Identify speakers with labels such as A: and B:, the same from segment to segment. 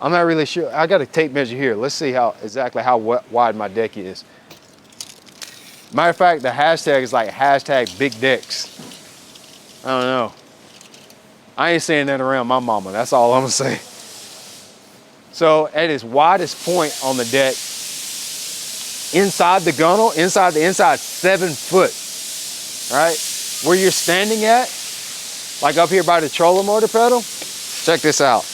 A: I'm not really sure. I got a tape measure here. Let's see exactly how wide my deck is. Matter of fact, the hashtag is like hashtag big decks. I don't know. I ain't saying that around my mama. That's all I'm gonna say. So at its widest point on the deck, inside the gunnel, inside 7 foot, right? Where you're standing at, like up here by the trolling motor pedal, check this out.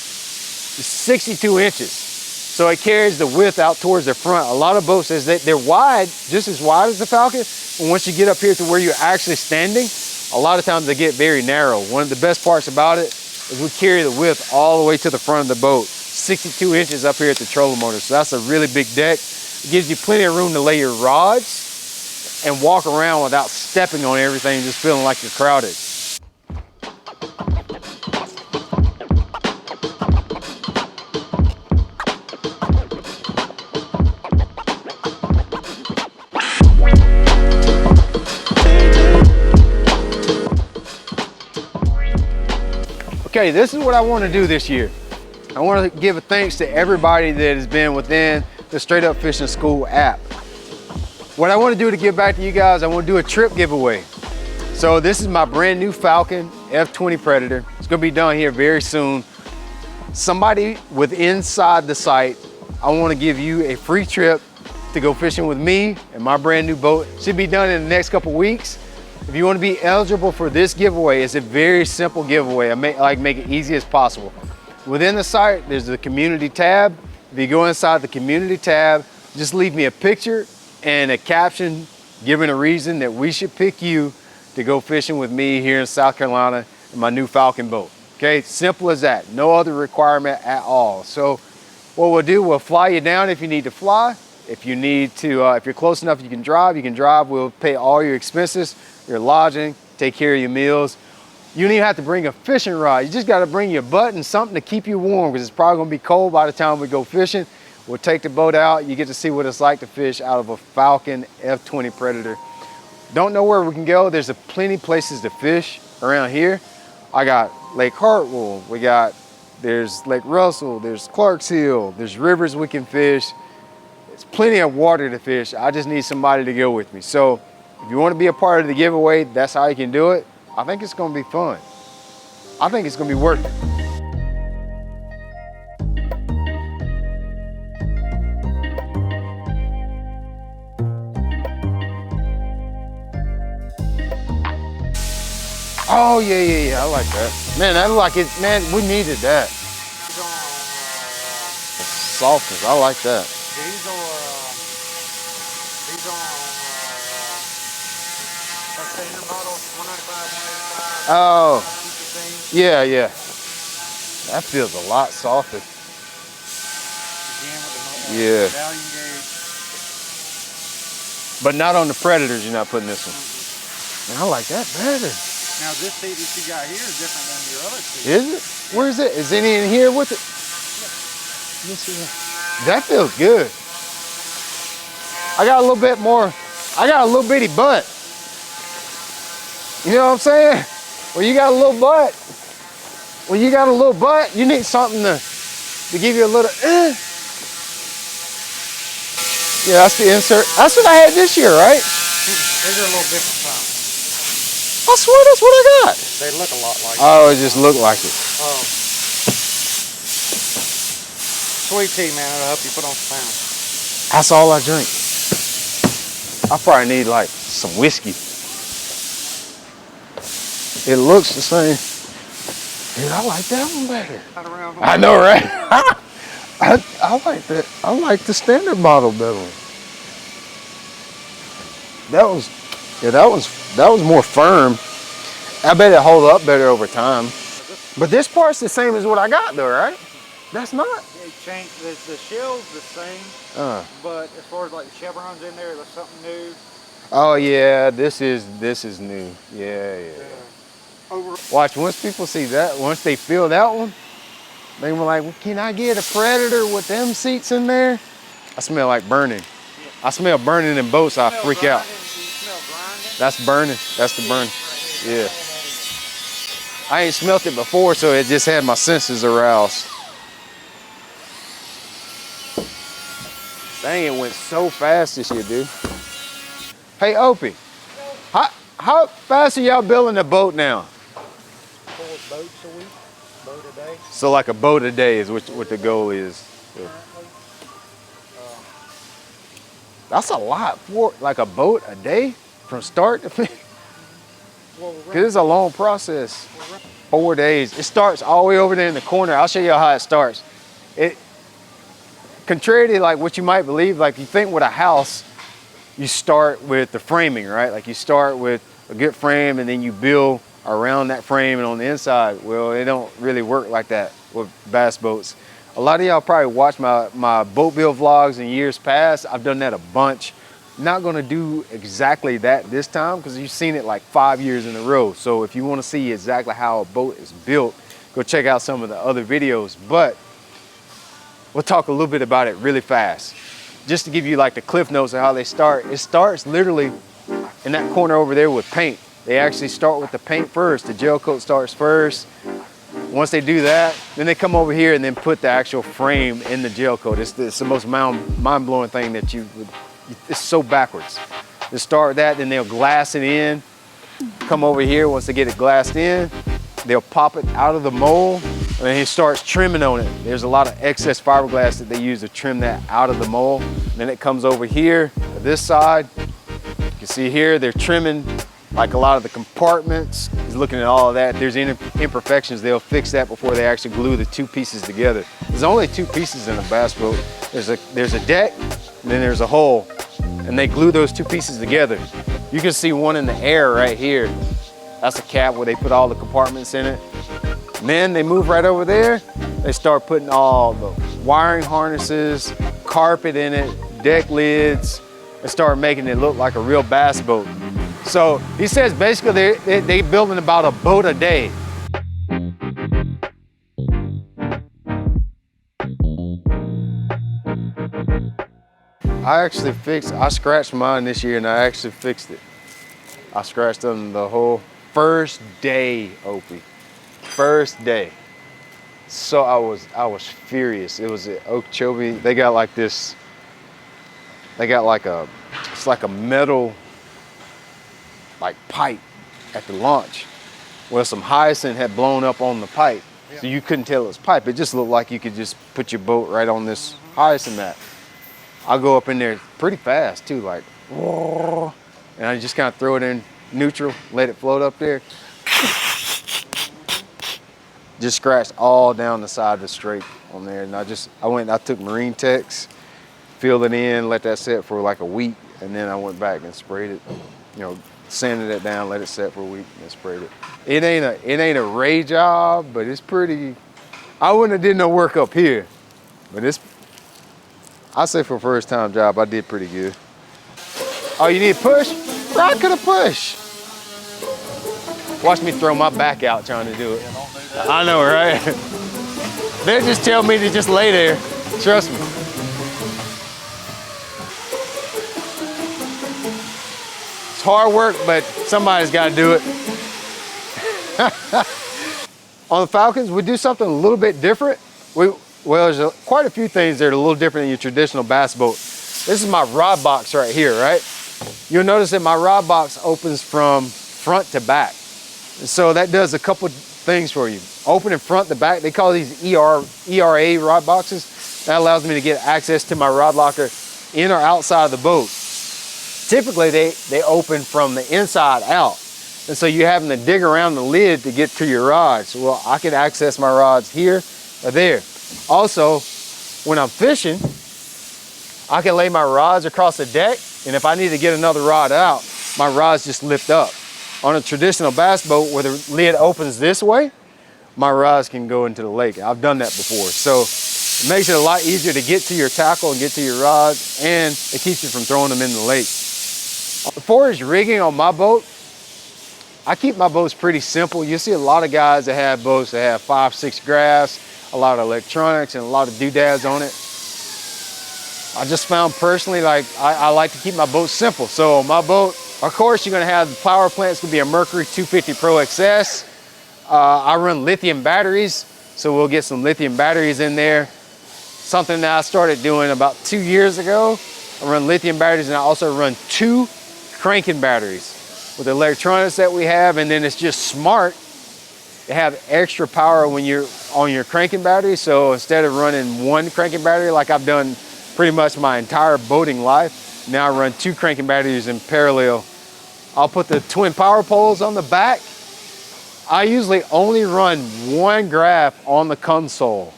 A: It's 62 inches. So it carries the width out towards the front. A lot of boats, they're wide, just as wide as the Falcon. And once you get up here to where you're actually standing, a lot of times they get very narrow. One of the best parts about it is we carry the width all the way to the front of the boat. 62 inches up here at the trolling motor. So that's a really big deck. It gives you plenty of room to lay your rods and walk around without stepping on everything, just feeling like you're crowded. Okay, this is what I want to do this year. I want to give a thanks to everybody that has been within the Straight Up Fishing School app. What I want to do to give back to you guys, I want to do a trip giveaway. So this is my brand new Falcon F20 Predator. It's going to be done here very soon. Somebody with inside the site, I want to give you a free trip to go fishing with me and my brand new boat. Should be done in the next couple weeks. If you want to be eligible for this giveaway, it's a very simple giveaway. I make it easy as possible. Within the site, there's the community tab. If you go inside the community tab, just leave me a picture and a caption giving a reason that we should pick you to go fishing with me here in South Carolina in my new Falcon boat. Okay, simple as that. No other requirement at all. So what we'll do, we'll fly you down if you need to fly. If you need to, if you're close enough you can drive, you can drive. We'll pay all your expenses, your lodging, take care of your meals. You don't even have to bring a fishing rod. You just got to bring your butt and something to keep you warm because it's probably going to be cold by the time we go fishing. We'll take the boat out. You get to see what it's like to fish out of a Falcon F20 Predator. Don't know where we can go. There's plenty places to fish around here. I got Lake Hartwell. There's Lake Russell. There's Clark's Hill. There's rivers we can fish. There's plenty of water to fish. I just need somebody to go with me. So if you want to be a part of the giveaway, that's how you can do it. I think it's going to be fun. I think it's going to be worth it. Oh, yeah, I like that. Man, that look like it, man, we needed that. Softness, I like that.
B: These are standard model, 195, 185.
A: Oh, yeah. That feels a lot softer.
B: Again with the
A: Yeah.
B: medallion gauge.
A: But not on the Predators, you're not putting this one. Man, I like that better.
B: Now this seat that you got here is different than your other seat.
A: Is it? Where is it? Is any in here with it? Let me see. That feels good. I got a little bit more. I got a little bitty butt. You know what I'm saying? When you got a little butt, you need something to give you a little, Yeah, that's the insert. That's what I had this year, right?
B: These are a little different size.
A: I swear that's what I got.
B: They look a lot like
A: Oh, it just looked like it.
B: Sweet tea, man. It'll help you put on some pounds.
A: That's all I drink. I probably need like some whiskey. It looks the same. Dude, I like that one better. I know, right? I like that. I like the standard model better. That was more firm. I bet it hold up better over time. But this part's the same as what I got though, right? That's not.
B: It changed. The shell's the same, but as far as like the chevrons in there, there's something new.
A: Oh yeah, this is new. Yeah. Watch, once people see that, once they feel that one, they were like, well, can I get a Predator with them seats in there? I smell like burning. I smell burning in boats, I freak out. That's burning, that's the burn. Yeah. I ain't smelt it before, so it just had my senses aroused. Dang, it went so fast this year, dude. Hey, Opie, how fast are y'all building a boat now?
B: 4 boats a week, boat a day.
A: So like a boat a day is what the goal is. Yeah. That's a lot for like a boat a day from start to finish. Because it's a long process. 4 days. It starts all the way over there in the corner. I'll show you how it starts. Contrary to like what you might believe, like you think with a house, you start with the framing, right? Like you start with a good frame and then you build around that frame and on the inside. Well, it don't really work like that with bass boats. A lot of y'all probably watched my boat build vlogs in years past. I've done that a bunch. Not gonna do exactly that this time because you've seen it like 5 years in a row. So if you wanna see exactly how a boat is built, go check out some of the other videos. But we'll talk a little bit about it really fast. Just to give you like the cliff notes of how they start. It starts literally in that corner over there with paint. They actually start with the paint first. The gel coat starts first. Once they do that, then they come over here and then put the actual frame in the gel coat. It's the most mind-blowing thing that it's so backwards. They start with that, then they'll glass it in. Come over here, once they get it glassed in, they'll pop it out of the mold, and then he starts trimming on it. There's a lot of excess fiberglass that they use to trim that out of the mold. Then it comes over here to this side. You can see here, they're trimming like a lot of the compartments. He's looking at all of that. If there's any imperfections, they'll fix that before they actually glue the 2 pieces together. There's only 2 pieces in a bass boat. There's a deck, and then there's a hull, and they glue those 2 pieces together. You can see one in the air right here. That's a cap where they put all the compartments in it. And then they move right over there. They start putting all the wiring harnesses, carpet in it, deck lids, and start making it look like a real bass boat. So he says basically they building about a boat a day. I scratched mine this year and I actually fixed it. I scratched them the whole first day, Opie. First day. So I was furious. It was at Okeechobee. They got like this, it's like a metal like pipe at the launch. Well, some hyacinth had blown up on the pipe. Yeah. So you couldn't tell it was pipe. It just looked like you could just put your boat right on this hyacinth mat. I'll go up in there pretty fast too, like, whoa, and I just kind of throw it in neutral, let it float up there. Just scratched all down the side of the straight on there. And I took Marine Tex, filled it in, let that set for like a week, and then I went back and sprayed it, sanded it down, let it set for a week, and then sprayed it. It ain't a Ray job, but it's pretty. I wouldn't have did no work up here, but I say for a first time job, I did pretty good. Oh, you need a push? Rock could have push. Watch me throw my back out trying to do it.
B: Yeah, don't do that.
A: I know, right? They just tell me to just lay there. Trust me. It's hard work, but somebody's got to do it. On the Falcons, we do something a little bit different. Well, there's quite a few things that are a little different than your traditional bass boat. This is my rod box right here, right? You'll notice that my rod box opens from front to back. And so that does a couple things for you. Open in front to back. They call these ERA rod boxes. That allows me to get access to my rod locker in or outside of the boat. Typically, they open from the inside out. And so you're having to dig around the lid to get to your rods. Well, I can access my rods here or there. Also, when I'm fishing, I can lay my rods across the deck, and if I need to get another rod out, my rods just lift up. On a traditional bass boat where the lid opens this way, my rods can go into the lake. I've done that before. So it makes it a lot easier to get to your tackle and get to your rods, and it keeps you from throwing them in the lake. As far as rigging on my boat, I keep my boats pretty simple. You see a lot of guys that have boats that have 5, 6 graphs, a lot of electronics and a lot of doodads on it. I just found personally, like, I like to keep my boat simple. So on my boat, of course, you're gonna have the power plant. It's gonna be a Mercury 250 Pro XS. I run lithium batteries, so we'll get some lithium batteries in there. something that I started doing about 2 years ago. I run lithium batteries, and I also run 2 cranking batteries with the electronics that we have. And then it's just smart to have extra power when you're on your cranking battery. So instead of running 1 cranking battery like I've done pretty much my entire boating life, now I run 2 cranking batteries in parallel. I'll put the twin power poles on the back. I usually only run 1 graph on the console.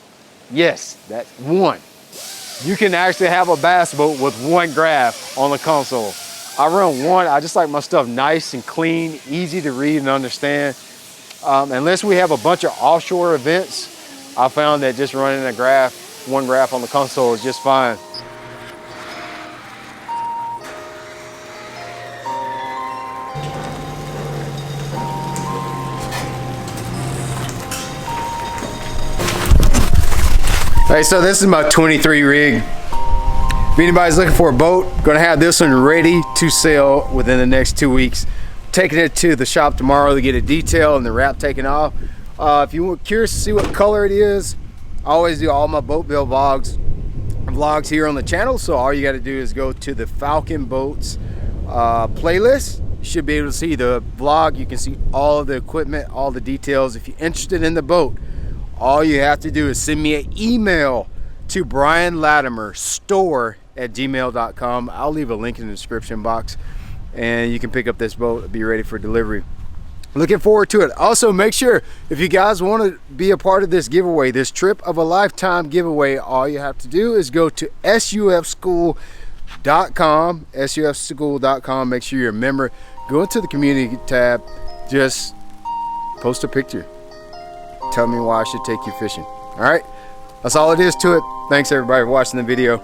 A: Yes, that's 1. You can actually have a bass boat with 1 graph on the console. I run 1. I just like my stuff nice and clean, easy to read and understand. Unless we have a bunch of offshore events, I found that just running a graph, 1 graph on the console is just fine. Hey, so this is my 23 rig. If anybody's looking for a boat, gonna have this one ready to sell within the next 2 weeks. Taking it to the shop tomorrow to get it detailed and the wrap taken off. If you're curious to see what color it is, I always do all my boat build vlogs here on the channel. So all you gotta do is go to the Falcon Boats playlist. You should be able to see the vlog. You can see all of the equipment, all the details. If you're interested in the boat, all you have to do is send me an email to Brian Latimer store@gmail.com. I'll leave a link in the description box, and you can pick up this boat and be ready for delivery. Looking forward to it. Also, make sure if you guys want to be a part of this giveaway, this trip of a lifetime giveaway, all you have to do is go to sufschool.com, sufschool.com. Make sure you're a member. Go into the community tab, just post a picture. Tell me why I should take you fishing. All right, that's all it is to it. Thanks everybody for watching the video.